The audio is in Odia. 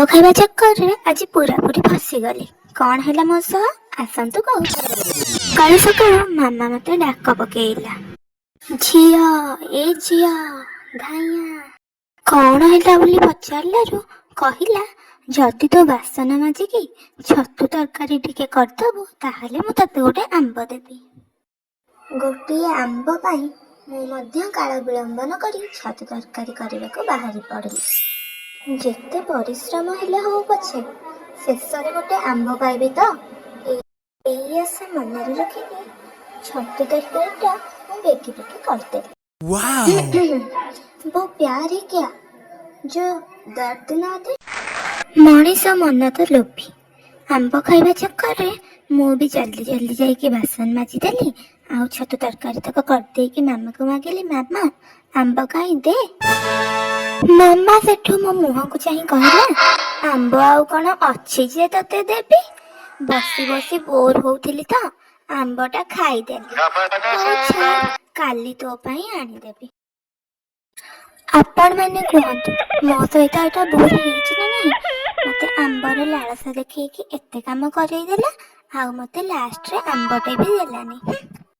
ଖାଇବା ଚକ୍କରରେ ଆଜି ପୁରାପୁରି ଫସିଗଲି। କଣ ହେଲା ମୋ ସହ ଆସନ୍ତୁ କହୁଛି। ସକାଳୁ ସକାଳୁ ମାମା ମତେ ଡାକ ପକେଇଲା, ଝିଅ ଏ ଝିଅ ଧାଇଁଆ। କଣ ହେଲା ବୋଲି ପଚାରିଲାରୁ କହିଲା, ଯଦି ତୁ ବାସନ ମାଜିକି ଛତୁ ତରକାରୀ ଟିକେ କରିଦବୁ ତାହେଲେ ମୁଁ ତତେ ଗୋଟେ ଆମ୍ବ ଦେବି। ଗୋଟିଏ ଆମ୍ବ ପାଇଁ ମୁଁ ମଧ୍ୟ କାଳ ବିଳମ୍ବନ କରି ଛତୁ ତରକାରୀ କରିବାକୁ ବାହାରି ପଡ଼ିଲି। ଯେତେ ପରିଶ୍ରମ ହେଲେ ହଉ ପଛେ ଶେଷରେ ଗୋଟେ ଆମ୍ବ ପାଇବି ତ, ଏଇ ଆଶା ମନରେ ରଖିକି ଛତୁ ତରକାରୀଟା ମୁଁ ବେଗି ବେଗି କରିଦେଲି। वो प्यार ही क्या जो दर्द ना दे। ମଣିଷ ମନ ତ ଲୋଭୀ। ଆମ୍ବ ଖାଇବା ଚକ୍କରରେ ମୁଁ ବି ଜଲ୍ଦି ଜଲ୍ଦି ଯାଇକି ବାସନ ମାଜିଦେଲି, ଆଉ ଛତୁ ତରକାରୀ ତକ କରିଦେଇକି ମାମାକୁ ମାଗିଲି, ମାମା ଆମ୍ବ କାଇଁ ଦେ। ମାମା ସେଠୁ ମୋ ମୁହଁକୁ ଚାହିଁ କହିଲା, ଆମ୍ବ ଆଉ କଣ ଅଛି ଯେ ତତେ ଦେବି? ବସି ବସି ବୋର ହଉଥିଲି ତ ଆମ୍ବଟା ଖାଇଦେଲି। ହଉ ଛାଡ, କାଲି ତୋ ପାଇଁ ଆଣିଦେବି। ଆପଣ ମାନେ କୁହନ୍ତୁ, ମୋ ସହିତ ଏଇଟା ଭୁଲ ହେଇଛି ନା ନାହିଁ? ମତେ ଆମ୍ବର ଲାଳସା ଦେଖେଇକି ଏତେ କାମ କରେଇ ଦେଲା, ଆଉ ମତେ ଲାଷ୍ଟରେ ଆମ୍ବଟେ ବି ଦେଲାନି।